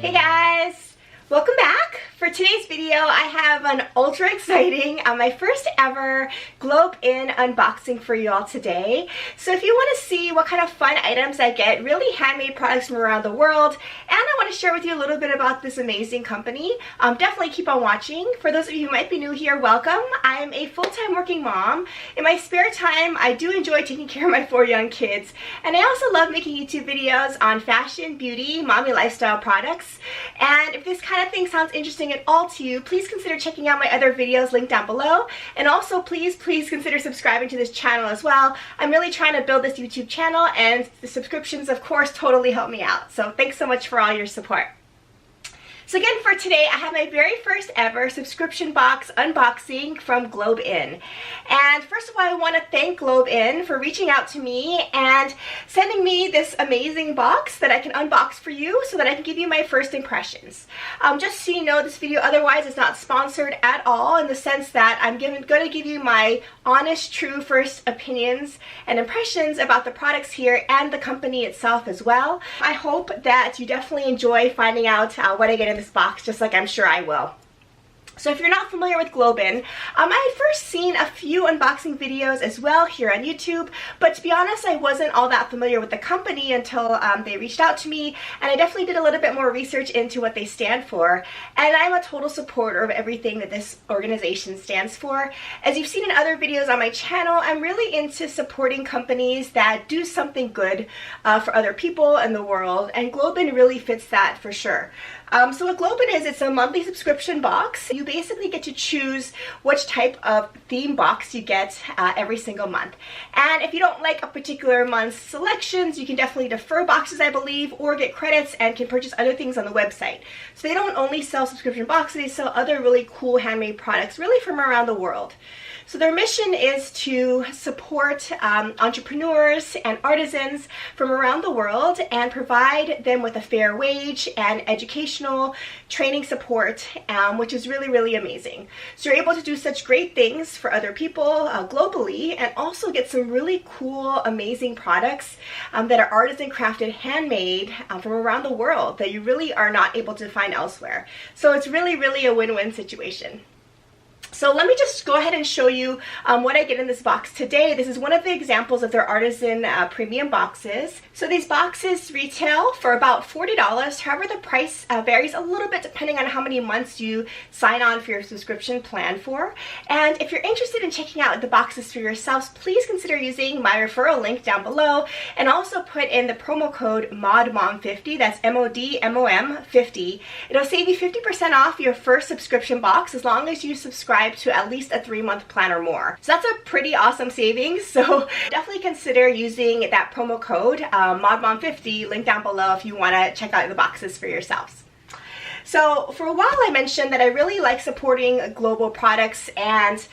Hey guys! Welcome back! For today's video, I have an ultra exciting, my first ever GlobeIn unboxing for you all today. So if you want to see what kind of fun items I get, really handmade products from around the world, and I want to share with you a little bit about this amazing company, definitely keep on watching. For those of you who might be new here, welcome. I'm a full-time working mom. In my spare time, I do enjoy taking care of my 4 young kids, and I also love making YouTube videos on fashion, beauty, mommy lifestyle products. And if this kind of thing sounds interesting at all to you, please consider checking out my other videos linked down below, and also please consider subscribing to this channel as well. I'm really trying to build this YouTube channel, and the subscriptions of course totally help me out, so thanks so much for all your support. So again, for today, I have my very first ever subscription box unboxing from GlobeIn. And first of all, I want to thank GlobeIn for reaching out to me and sending me this amazing box that I can unbox for you so that I can give you my first impressions. Just so you know, this video otherwise is not sponsored at all, in the sense that I'm going to give you my honest, true first opinions and impressions about the products here and the company itself as well. I hope that you definitely enjoy finding out what I get in this box, just like I'm sure I will. So if you're not familiar with GlobeIn, I had first seen a few unboxing videos as well here on YouTube, but to be honest, I wasn't all that familiar with the company until they reached out to me, and I definitely did a little bit more research into what they stand for, and I'm a total supporter of everything that this organization stands for. As you've seen in other videos on my channel, I'm really into supporting companies that do something good for other people in the world, and GlobeIn really fits that for sure. So what GlobeIn is, it's a monthly subscription box. You basically get to choose which type of theme box you get every single month. And if you don't like a particular month's selections, you can definitely defer boxes, I believe, or get credits and can purchase other things on the website. So they don't only sell subscription boxes, they sell other really cool handmade products, really from around the world. So their mission is to support entrepreneurs and artisans from around the world and provide them with a fair wage and educational training support, which is really, really amazing. So you're able to do such great things for other people globally, and also get some really cool, amazing products that are artisan crafted, handmade from around the world that you really are not able to find elsewhere. So it's really, really a win-win situation. So let me just go ahead and show you what I get in this box today. This is one of the examples of their artisan premium boxes. So these boxes retail for about $40. However, the price varies a little bit depending on how many months you sign on for your subscription plan for. And if you're interested in checking out the boxes for yourselves, please consider using my referral link down below, and also put in the promo code MODMOM50, that's MODMOM50. It'll save you 50% off your first subscription box as long as you subscribe to at least a 3-month plan or more. So that's a pretty awesome savings, so definitely consider using that promo code MODMOM50, link down below, if you want to check out the boxes for yourselves. So for a while I mentioned that I really like supporting global products and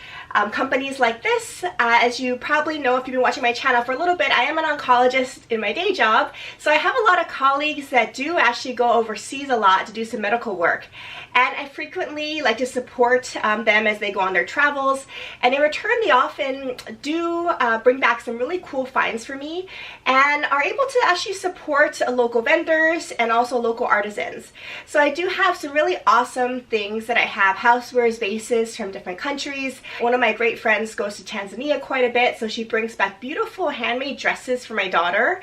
companies like this. As you probably know if you've been watching my channel for a little bit, I am an oncologist in my day job, so I have a lot of colleagues that do actually go overseas a lot to do some medical work. And I frequently like to support them as they go on their travels, and in return they often do bring back some really cool finds for me, and are able to actually support local vendors and also local artisans. So I do have some really awesome things that I have, housewares, vases from different countries. One of my great friends goes to Tanzania quite a bit, so she brings back beautiful handmade dresses for my daughter.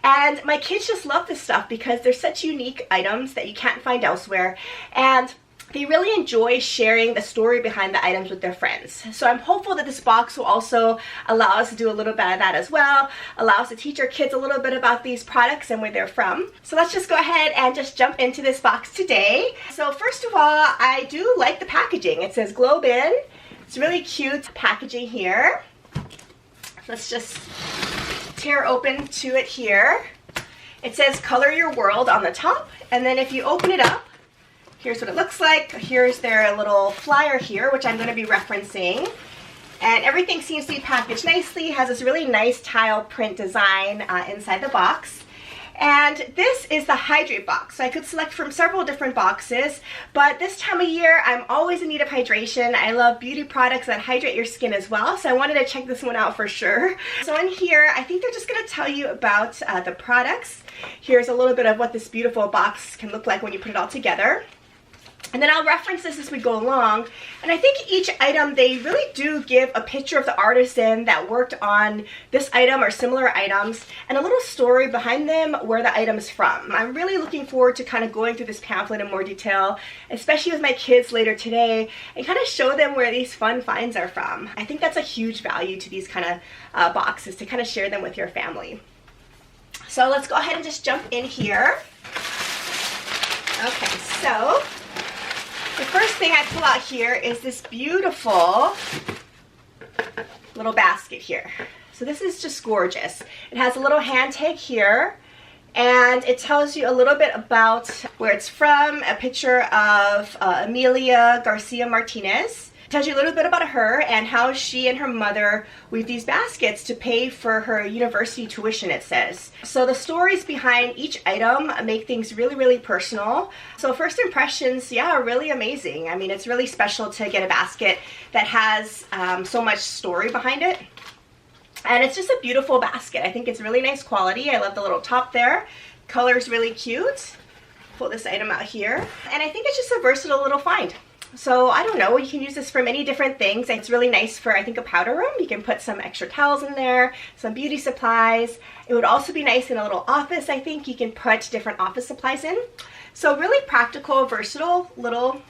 And my kids just love this stuff because they're such unique items that you can't find elsewhere, and they really enjoy sharing the story behind the items with their friends. So I'm hopeful that this box will also allow us to do a little bit of that as well, allow us to teach our kids a little bit about these products and where they're from. So let's just go ahead and just jump into this box today. So first of all, I do like the packaging. It says GlobeIn. It's really cute packaging here. Let's just tear open to it here. It says Color Your World on the top, and then if you open it up, here's what it looks like. Here's their little flyer here, which I'm going to be referencing. And everything seems to be packaged nicely. It has this really nice tile print design inside the box. And this is the Hydrate box. So I could select from several different boxes, but this time of year, I'm always in need of hydration. I love beauty products that hydrate your skin as well, so I wanted to check this one out for sure. So in here, I think they're just gonna tell you about the products. Here's a little bit of what this beautiful box can look like when you put it all together. And then I'll reference this as we go along. And I think each item, they really do give a picture of the artisan that worked on this item or similar items and a little story behind them where the item is from. I'm really looking forward to kind of going through this pamphlet in more detail, especially with my kids later today, and kind of show them where these fun finds are from. I think that's a huge value to these kind of boxes, to kind of share them with your family. So let's go ahead and just jump in here. Okay, so the first thing I pull out here is this beautiful little basket here. So this is just gorgeous. It has a little hand tag here, and it tells you a little bit about where it's from, a picture of Amelia Garcia Martinez. It tells you a little bit about her and how she and her mother weave these baskets to pay for her university tuition, it says. So the stories behind each item make things really, really personal. So first impressions, yeah, are really amazing. I mean, it's really special to get a basket that has so much story behind it. And it's just a beautiful basket. I think it's really nice quality. I love the little top there. Color's really cute. Pull this item out here. And I think it's just a versatile little find. So I don't know, you can use this for many different things. It's really nice for, I think, a powder room. You can put some extra towels in there, some beauty supplies. It would also be nice in a little office, I think. You can put different office supplies in. So really practical, versatile little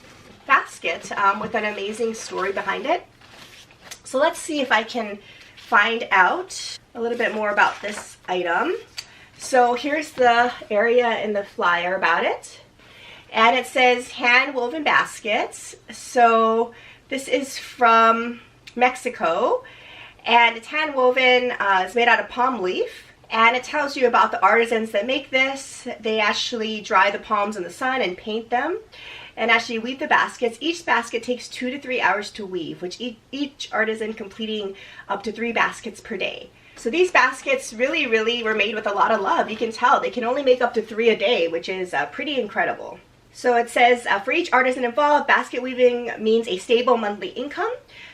basket with an amazing story behind it. So let's see if I can find out a little bit more about this item. So here's the area in the flyer about it. And it says hand woven baskets. So this is from Mexico, and it's hand woven. It's made out of palm leaf, and it tells you about the artisans that make this. They actually dry the palms in the sun and paint them, and actually weave the baskets. Each basket takes 2 to 3 hours to weave, which each artisan completing up to 3 baskets per day. So these baskets really, really were made with a lot of love. You can tell they can only make up to 3 a day, which is pretty incredible. So it says, for each artisan involved, basket weaving means a stable monthly income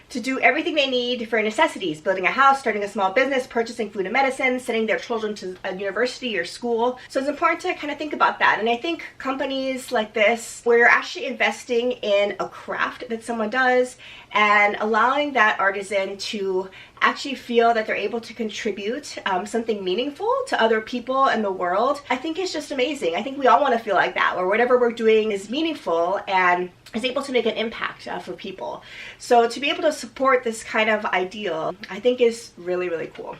to do everything they need for necessities, building a house, starting a small business, purchasing food and medicine, sending their children to a university or school. So it's important to kind of think about that. And I think companies like this, where you're actually investing in a craft that someone does and allowing that artisan to actually feel that they're able to contribute something meaningful to other people in the world, I think it's just amazing. I think we all want to feel like that, where whatever we're doing is meaningful and is able to make an impact for people. So to be able to support this kind of ideal, I think is really, really cool.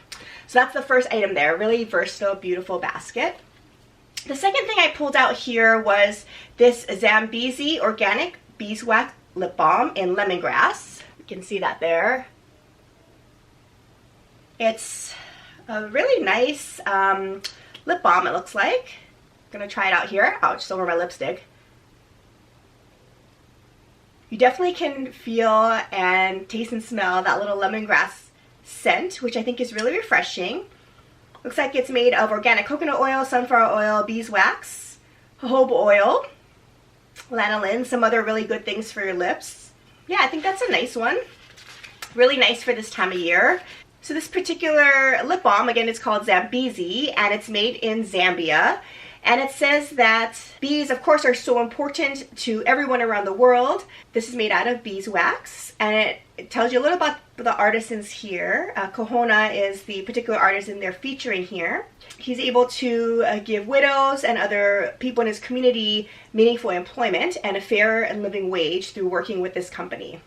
So that's the first item there, really versatile, beautiful basket. The second thing I pulled out here was this Zambezi Organic Beeswax Lip Balm in Lemongrass. You can see that there. It's a really nice lip balm, it looks like. I'm gonna try it out here. Oh, just over my lipstick. You definitely can feel and taste and smell that little lemongrass scent, which I think is really refreshing. Looks like it's made of organic coconut oil, sunflower oil, beeswax, jojoba oil, lanolin, some other really good things for your lips. Yeah, I think that's a nice one. Really nice for this time of year. So this particular lip balm, again, is called Zambezi, and it's made in Zambia. And it says that bees, of course, are so important to everyone around the world. This is made out of beeswax, and it tells you a little about the artisans here. Kohona is the particular artisan they're featuring here. He's able to give widows and other people in his community meaningful employment and a fair and living wage through working with this company.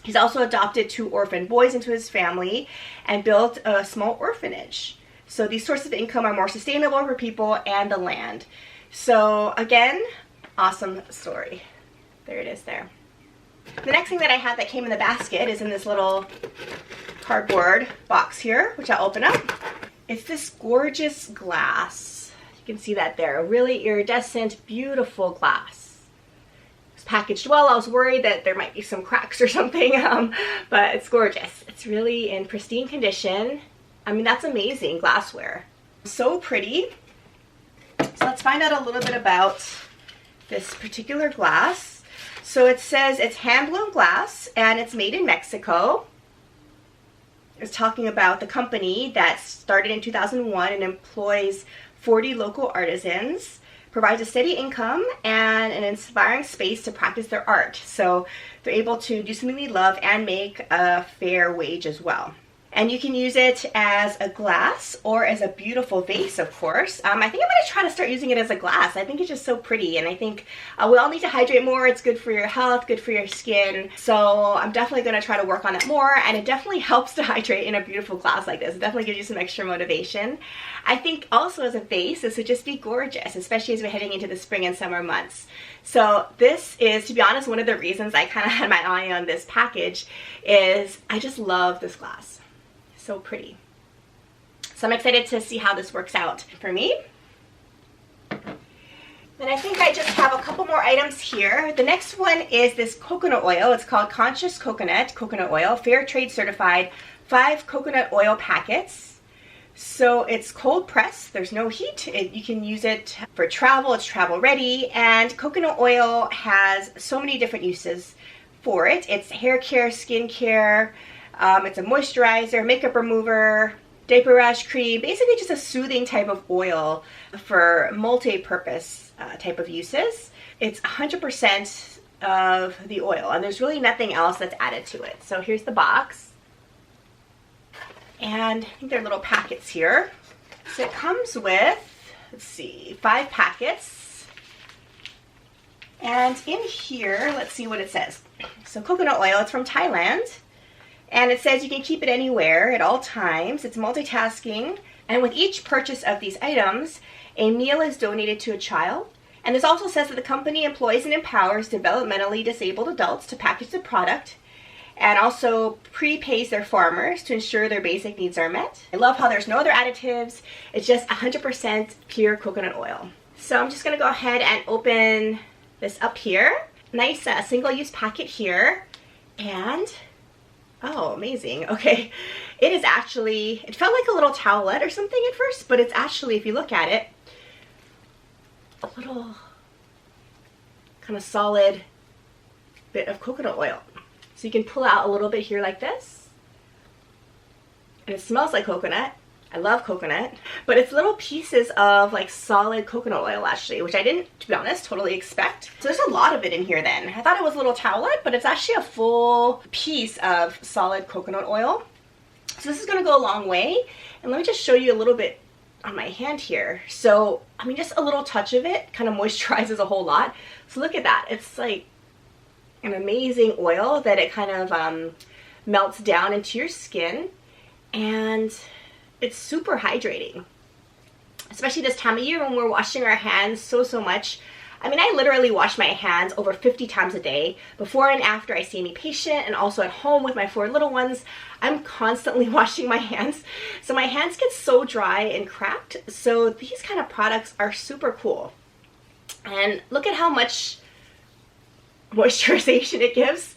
He's also adopted 2 orphan boys into his family and built a small orphanage. So these sources of income are more sustainable for people and the land. So again, awesome story. There it is there. The next thing that I have that came in the basket is in this little cardboard box here, which I'll open up. It's this gorgeous glass. You can see that there. A really iridescent, beautiful glass. Packaged well. I was worried that there might be some cracks or something, but it's gorgeous. It's really in pristine condition. I mean, that's amazing glassware. So pretty. So let's find out a little bit about this particular glass. So it says it's hand-blown glass and it's made in Mexico. It's talking about the company that started in 2001 and employs 40 local artisans, provides a steady income and an inspiring space to practice their art. So they're able to do something they love and make a fair wage as well. And you can use it as a glass or as a beautiful vase, of course. I think I'm going to try to start using it as a glass. I think it's just so pretty, and I think we all need to hydrate more. It's good for your health, good for your skin. So I'm definitely going to try to work on that more, and it definitely helps to hydrate in a beautiful glass like this. It definitely gives you some extra motivation. I think also as a vase, this would just be gorgeous, especially as we're heading into the spring and summer months. So this is, to be honest, one of the reasons I kind of had my eye on this package is I just love this glass. So pretty. So I'm excited to see how this works out for me. And I think I just have a couple more items here. The next one is this coconut oil. It's called Conscious Coconut Oil, Fair Trade Certified, 5 coconut oil packets. So it's cold pressed, there's no heat. You can use it for travel, it's travel ready, and coconut oil has so many different uses for it. It's hair care, skin care, it's a moisturizer, makeup remover, diaper rash cream, basically just a soothing type of oil for multi-purpose type of uses. It's 100% of the oil, and there's really nothing else that's added to it. So here's the box. And I think they're little packets here. So it comes with, let's see, 5 packets. And in here, let's see what it says. So coconut oil, it's from Thailand. And it says you can keep it anywhere at all times. It's multitasking. And with each purchase of these items, a meal is donated to a child. And this also says that the company employs and empowers developmentally disabled adults to package the product, and also prepays their farmers to ensure their basic needs are met. I love how there's no other additives. It's just 100% pure coconut oil. So I'm just gonna go ahead and open this up here. Nice single-use packet here. And oh, amazing. Okay, it is actually, it felt like a little towelette or something at first, but it's actually, if you look at it, a little kind of solid bit of coconut oil. So you can pull out a little bit here like this, and it smells like coconut. I love coconut, but it's little pieces of like solid coconut oil actually, which I didn't, to be honest, totally expect. So there's a lot of it in here then. I thought it was a little towelette, but it's actually a full piece of solid coconut oil. So this is gonna go a long way. And let me just show you a little bit on my hand here. So, I mean, just a little touch of it kind of moisturizes a whole lot. So look at that. It's like an amazing oil that it kind of melts down into your skin, and it's super hydrating, especially this time of year when we're washing our hands so much. I mean, I literally wash my hands over 50 times a day, before and after I see any patient, and also at home with my 4 little ones. I'm constantly washing my hands, so my hands get so dry and cracked. So these kind of products are super cool. And look at how much moisturization it gives.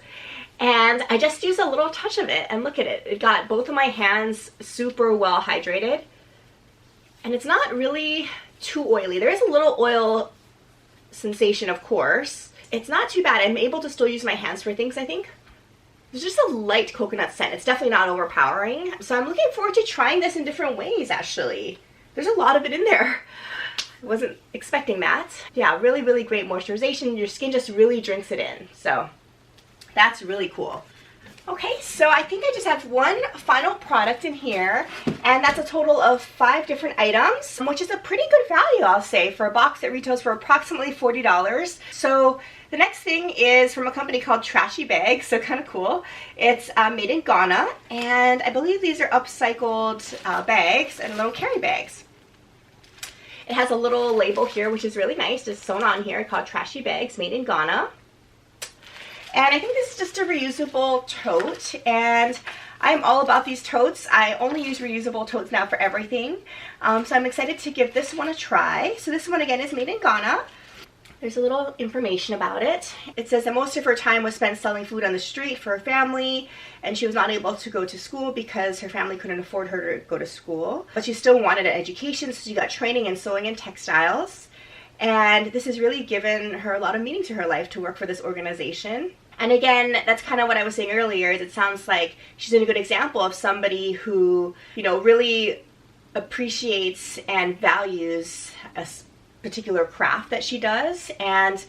And I just use a little touch of it, and look at it. It got both of my hands super well hydrated. And it's not really too oily. There is a little oil sensation, of course. It's not too bad. I'm able to still use my hands for things, I think. There's just a light coconut scent. It's definitely not overpowering. So I'm looking forward to trying this in different ways, actually. There's a lot of it in there. I wasn't expecting that. Yeah, really, really great moisturization. Your skin just really drinks it in. So that's really cool. Okay, so I think I just have one final product in here, and that's a total of 5 different items, which is a pretty good value, I'll say, for a box that retails for approximately $40. So the next thing is from a company called Trashy bags, so kind of cool. It's made in Ghana, and I believe these are upcycled bags and little carry bags. It has a little label here, which is really nice, just sewn on here, called Trashy bags, made in Ghana. And I think this is just a reusable tote, and I'm all about these totes. I only use reusable totes now for everything. So I'm excited to give this one a try. So this one again is made in Ghana. There's a little information about it. It says that most of her time was spent selling food on the street for her family, and she was not able to go to school because her family couldn't afford her to go to school. But she still wanted an education, so she got training in sewing and textiles. and this has really given her a lot of meaning to her life to work for this organization. And again, that's kind of what I was saying earlier, is it sounds like she's in a good example of somebody who, you know, really appreciates and values a particular craft that she does, and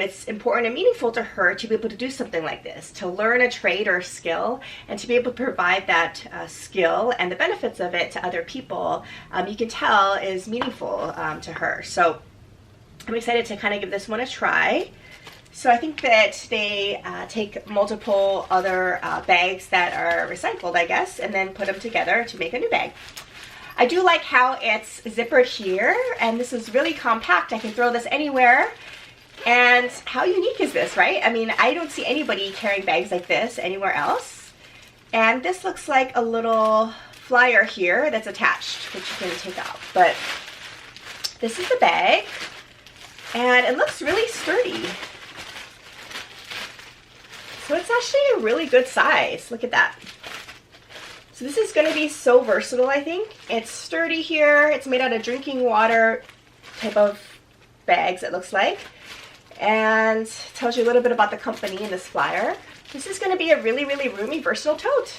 it's important and meaningful to her to be able to do something like this, to learn a trade or a skill, and to be able to provide that skill and the benefits of it to other people. You can tell is meaningful to her. So I'm excited to kind of give this one a try. So I think that they take multiple other bags that are recycled, I guess, and then put them together to make a new bag. I do like how it's zippered here, and this is really compact. I can throw this anywhere. And how unique is this, right? I mean, I don't see anybody carrying bags like this anywhere else. And this looks like a little flyer here that's attached, which you can take out. But this is the bag, and it looks really sturdy. So it's actually a really good size. Look at that. So this is going to be so versatile, I think. It's sturdy here. It's made out of drinking water type of bags, it looks like. And tells you a little bit about the company in this flyer. This is going to be a really, really roomy, versatile tote.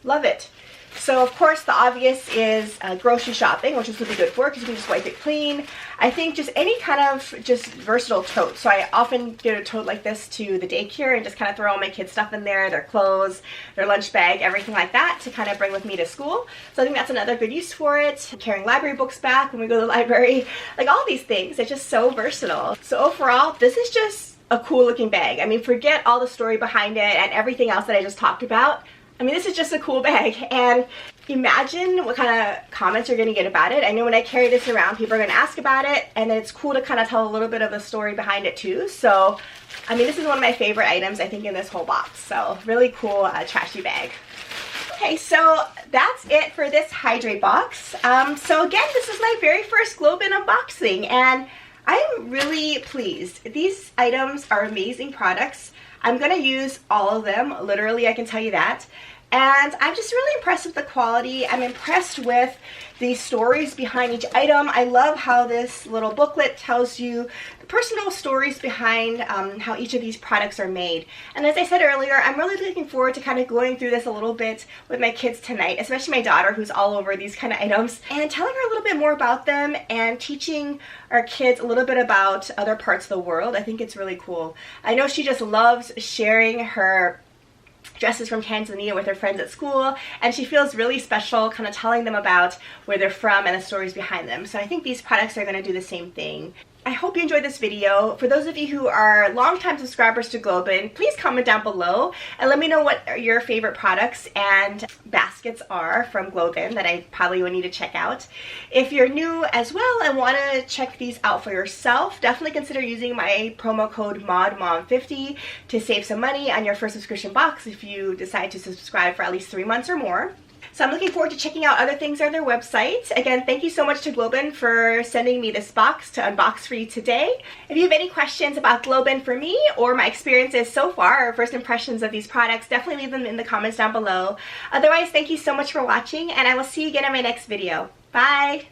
Love it. So of course the obvious is grocery shopping, which is really good for because you can just wipe it clean. I think just any kind of just versatile tote. So I often get a tote like this to the daycare and just kind of throw all my kids' stuff in there, their clothes, their lunch bag, everything like that to kind of bring with me to school. So I think that's another good use for it. Carrying library books back when we go to the library, like all these things, it's just so versatile. So overall, this is just a cool looking bag. I mean, forget all the story behind it and everything else that I just talked about. I mean, this is just a cool bag, and imagine what kind of comments you're going to get about it. I know when I carry this around, people are going to ask about it, and it's cool to kind of tell a little bit of the story behind it too. So, I mean, this is one of my favorite items, I think, in this whole box. So, really cool trashy bag. Okay, so that's it for this Hydrate box. So again, this is my very first GlobeIn unboxing, and I'm really pleased. These items are amazing products. I'm going to use all of them, literally, I can tell you that. And I'm just really impressed with the quality. I'm impressed with the stories behind each item. I love how this little booklet tells you the personal stories behind how each of these products are made. And as I said earlier, I'm really looking forward to kind of going through this a little bit with my kids tonight, especially my daughter who's all over these kind of items, and telling her a little bit more about them and teaching our kids a little bit about other parts of the world. I think it's really cool. I know she just loves sharing her dresses from Tanzania with her friends at school, and she feels really special kind of telling them about where they're from and the stories behind them. So I think these products are going to do the same thing. I hope you enjoyed this video. For those of you who are longtime subscribers to GlobeIn, please comment down below and let me know what your favorite products and baskets are from GlobeIn that I probably would need to check out. If you're new as well and want to check these out for yourself, definitely consider using my promo code MODMOMM50 to save some money on your first subscription box if you decide to subscribe for at least 3 months or more. So I'm looking forward to checking out other things on their website. Again, thank you so much to GlobeIn for sending me this box to unbox for you today. If you have any questions about GlobeIn for me or my experiences so far or first impressions of these products, definitely leave them in the comments down below. Otherwise, thank you so much for watching, and I will see you again in my next video. Bye!